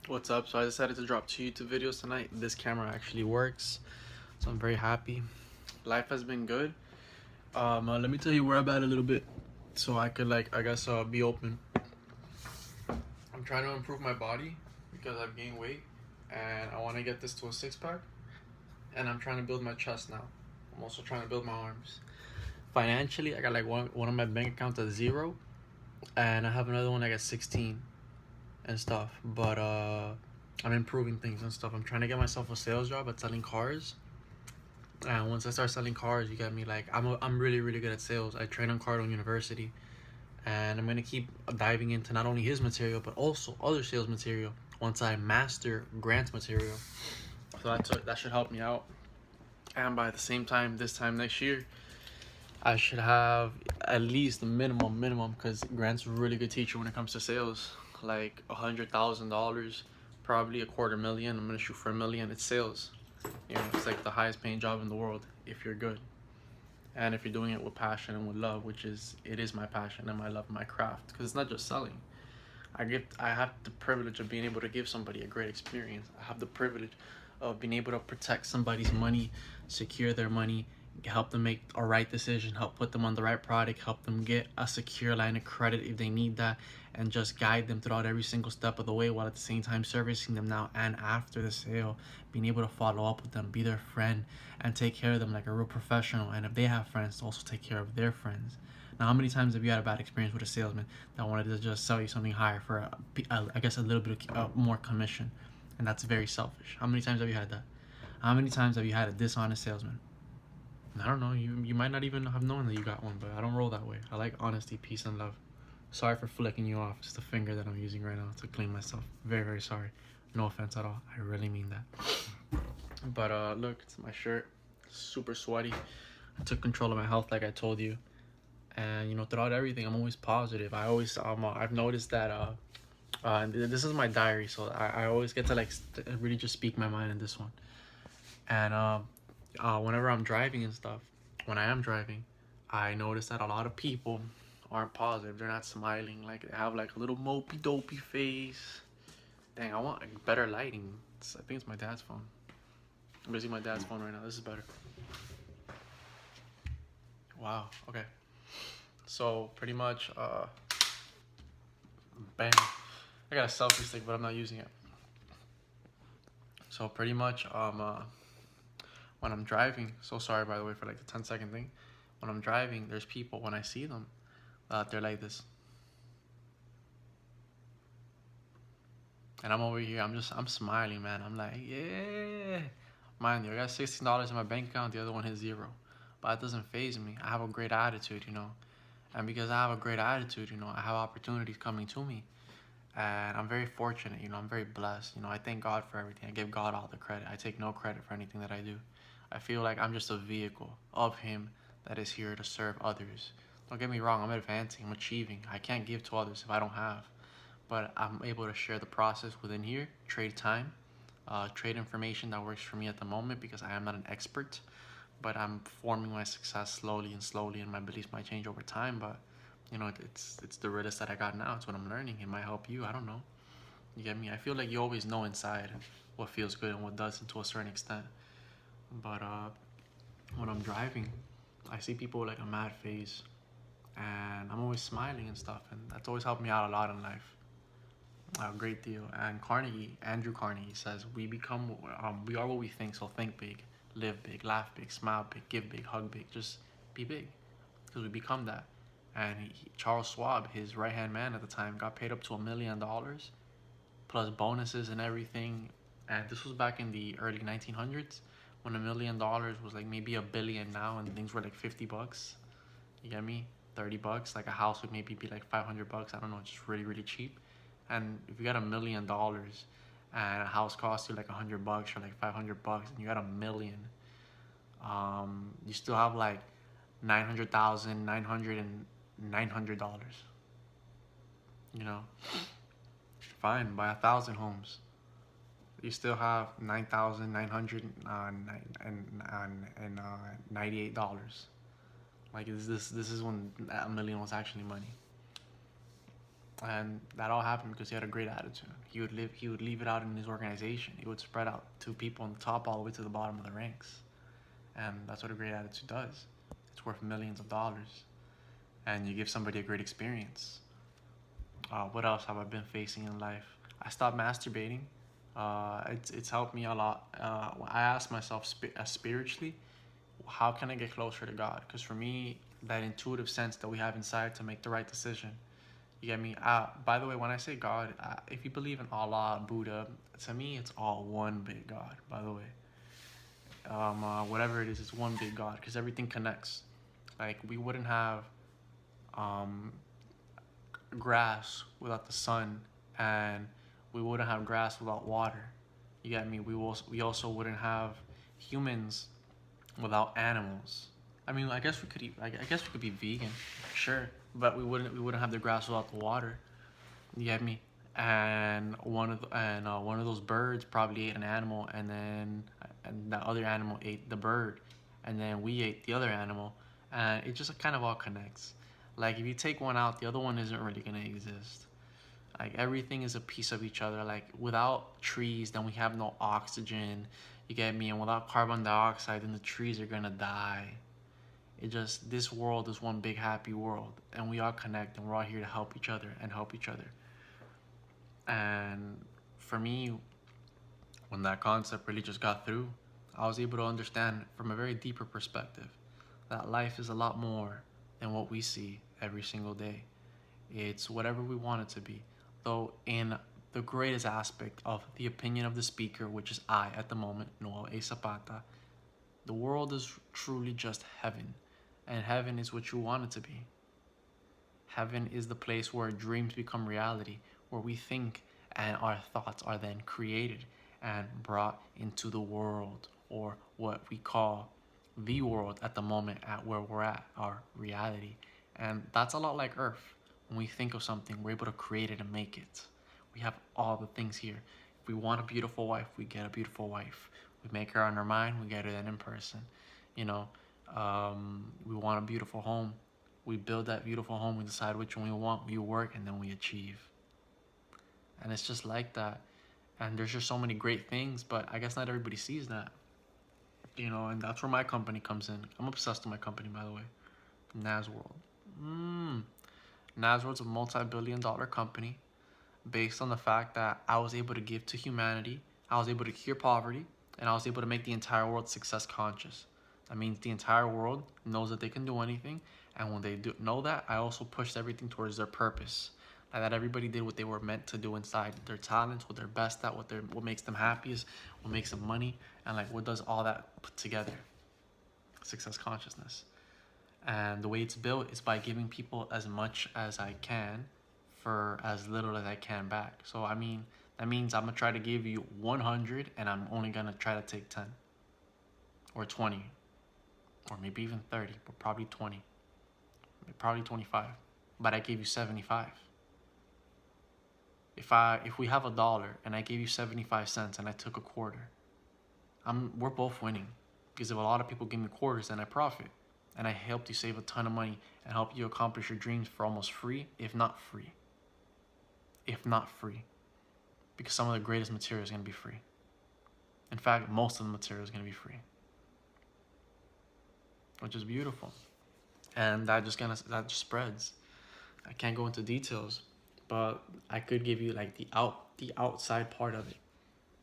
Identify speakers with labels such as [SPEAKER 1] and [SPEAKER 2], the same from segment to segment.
[SPEAKER 1] What's up? So I decided to drop 2 YouTube videos tonight. This camera actually works, so I'm very happy. Life has been good. Let me tell you where I'm at a little bit, so I could be open. I'm trying to improve my body because I've gained weight, and I want to get this to a 6-pack. And I'm trying to build my chest now. I'm also trying to build my arms. Financially, I got like one of my bank accounts at 0, and I have another one I got 16 and stuff. But I'm improving things and stuff. I'm trying to get myself a sales job at selling cars. And once I start selling cars, you get me. Like I'm really good at sales. I train on Cardinal University, and I'm gonna keep diving into not only his material but also other sales material once I master Grant's material. So that should help me out. And by the same time, this time next year, I should have at least the minimum, because Grant's a really good teacher when it comes to sales. Like $100,000, probably $250,000. I'm gonna shoot for $1 million. It's sales. You know, it's like the highest paying job in the world if you're good, and if you're doing it with passion and with love, which it is my passion and my love, my craft. Because it's not just selling. I have the privilege of being able to give somebody a great experience. I have the privilege of being able to protect somebody's money, secure their money, help them make a right decision, help put them on the right product, help them get a secure line of credit if they need that, and just guide them throughout every single step of the way, while at the same time servicing them now and after the sale, being able to follow up with them, be their friend, and take care of them like a real professional. And if they have friends, to also take care of their friends. Now, how many times have you had a bad experience with a salesman that wanted to just sell you something higher for, I guess, a little bit of more commission? And that's very selfish. How many times have you had that? How many times have you had a dishonest salesman? I don't know. You might not even have known that you got one, but I don't roll that way. I like honesty, peace, and love. Sorry for flicking you off. It's the finger that I'm using right now to clean myself. Very sorry. No offense at all. I really mean that. But look, it's my shirt. Super sweaty. I took control of my health, like I told you. And throughout everything, I'm always positive. I've noticed that this is my diary, so I always get to really just speak my mind in this one. And whenever I'm driving and stuff, when I am driving, I notice that a lot of people aren't positive. They're not smiling. Like, they have like a little mopey dopey face. Dang, I want like better lighting. I think it's my dad's phone. I'm using my dad's phone right now. This is better. Wow. Okay. So pretty much, bam. I got a selfie stick, but I'm not using it. So pretty much, when I'm driving, so sorry by the way for like the 10-second thing. When I'm driving, there's people, when I see them, they're like this. And I'm over here, I'm smiling, man. I'm like, yeah. Mind you, I got $16 in my bank account, the other one hit 0. But that doesn't faze me. I have a great attitude, And because I have a great attitude, I have opportunities coming to me. And I'm very fortunate, I'm very blessed. I thank God for everything. I give God all the credit. I take no credit for anything that I do. I feel like I'm just a vehicle of Him that is here to serve others. Don't get me wrong, I'm advancing, I'm achieving. I can't give to others if I don't have. But I'm able to share the process within here, trade time, trade information that works for me at the moment, because I am not an expert. But I'm forming my success slowly, and my beliefs might change over time. But it's the realest that I got now. It's what I'm learning. It might help you. I don't know. You get me? I feel like you always know inside what feels good and what doesn't, to a certain extent. But when I'm driving, I see people with like a mad face, and I'm always smiling and stuff, and that's always helped me out a lot in life. A great deal. And Andrew Carnegie says, we are what we think. So think big, live big, laugh big, smile big, give big, hug big. Just be big, because we become that. And Charles Schwab, his right hand man at the time, got paid up to $1 million plus bonuses and everything. And this was back in the early 1900s, when $1 million was like maybe a billion now, and things were like $50. You get me? $30. Like a house would maybe be like $500. I don't know, just really cheap. And if you got $1 million and a house costs you like $100 or like $500, and you got $1 million, you still have like $900,900. Fine, buy 1,000 homes. You still have $9,998. Like, this is when $1 million was actually money. And that all happened because he had a great attitude. He would leave it out in his organization. He would spread out to people on the top all the way to the bottom of the ranks. And that's what a great attitude does. It's worth millions of dollars. And you give somebody a great experience. What else have I been facing in life? I stopped masturbating. It's helped me a lot. I asked myself spiritually, how can I get closer to God? Because for me, that intuitive sense that we have inside to make the right decision. You get me? By the way, when I say God, if you believe in Allah, Buddha, to me, it's all one big God, by the way. Whatever it is, it's one big God because everything connects. Like, we wouldn't have grass without the sun, and we wouldn't have grass without water. You get me? We also wouldn't have humans without animals. I mean, I guess we could eat. I guess we could be vegan, sure, but we wouldn't have the grass without the water. You get me? And one of those birds probably ate an animal, and that other animal ate the bird, and then we ate the other animal, and it just kind of all connects. Like, if you take one out, the other one isn't really gonna exist. Like, everything is a piece of each other. Like, without trees, then we have no oxygen. You get me? And without carbon dioxide, then the trees are gonna die. This world is one big happy world, and we all connect, and we're all here to help each other and help each other. And for me, when that concept really just got through, I was able to understand from a very deeper perspective that life is a lot more than what we see every single day. It's whatever we want it to be. Though in the greatest aspect of the opinion of the speaker, which is I at the moment, Noel A. Zapata, the world is truly just heaven. And heaven is what you want it to be. Heaven is the place where dreams become reality, where we think and our thoughts are then created and brought into the world, or what we call the world at the moment, at where we're at, our reality. And that's a lot like Earth. When we think of something, we're able to create it and make it. We have all the things here. If we want a beautiful wife, we get a beautiful wife. We make her on our mind, we get her then in person. You know, we want a beautiful home. We build that beautiful home, we decide which one we want, we work, and then we achieve. And it's just like that. And there's just so many great things, but I guess not everybody sees that. And that's where my company comes in. I'm obsessed with my company, by the way. NAZWORLD. NAZWORLD's a multi-billion-dollar company based on the fact that I was able to give to humanity, I was able to cure poverty, and I was able to make the entire world success conscious. That means the entire world knows that they can do anything, and when they do know that, I also pushed everything towards their purpose. Like, that everybody did what they were meant to do inside their talents, what they're best at, what makes them happiest, what makes them money, and like what does all that put together. Success consciousness. And the way it's built is by giving people as much as I can for as little as I can back. So I mean, that means I'm gonna try to give you 100 and I'm only gonna try to take 10 or 20 or maybe even 30, but probably 20, probably 25. But I gave you 75. If we have $1 and I gave you 75 cents and I took a quarter, we're both winning, because if a lot of people give me quarters, then I profit, and I helped you save a ton of money and help you accomplish your dreams for almost free, if not free. If not free, because some of the greatest material is going to be free. In fact, most of the material is going to be free, which is beautiful, and that just spreads. I can't go into details, but I could give you like the outside part of it.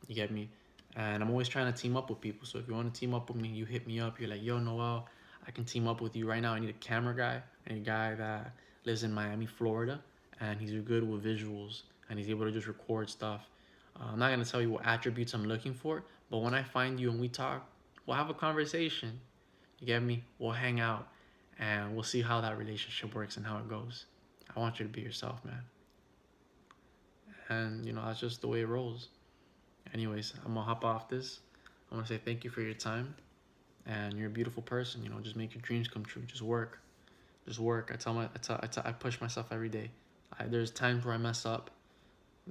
[SPEAKER 1] You get me? And I'm always trying to team up with people. So if you want to team up with me, you hit me up. You're like, yo, Noel, I can team up with you right now. I need a camera guy. I need a guy that lives in Miami, Florida, and he's good with visuals, and he's able to just record stuff. I'm not going to tell you what attributes I'm looking for, but when I find you and we talk, we'll have a conversation. You get me? We'll hang out, and we'll see how that relationship works and how it goes. I want you to be yourself, man. And, that's just the way it rolls. Anyways, I'm gonna hop off this. I want to say thank you for your time, and you're a beautiful person. Just make your dreams come true. Just work. I push myself every day. There's times where I mess up.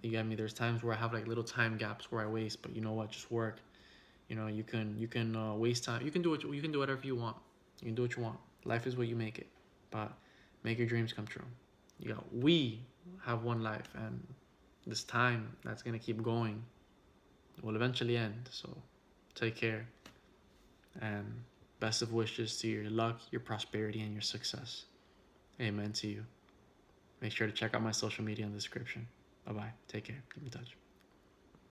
[SPEAKER 1] You get me? There's times where I have like little time gaps where I waste, but you know what? Just work. You can waste time. You can do whatever you want. You can do what you want. Life is what you make it. But make your dreams come true. We have one life, and this time that's gonna keep going will eventually end. So take care, and best of wishes to your luck, your prosperity, and your success. Amen to you. Make sure to check out my social media in the description. Bye bye. Take care. Keep in touch.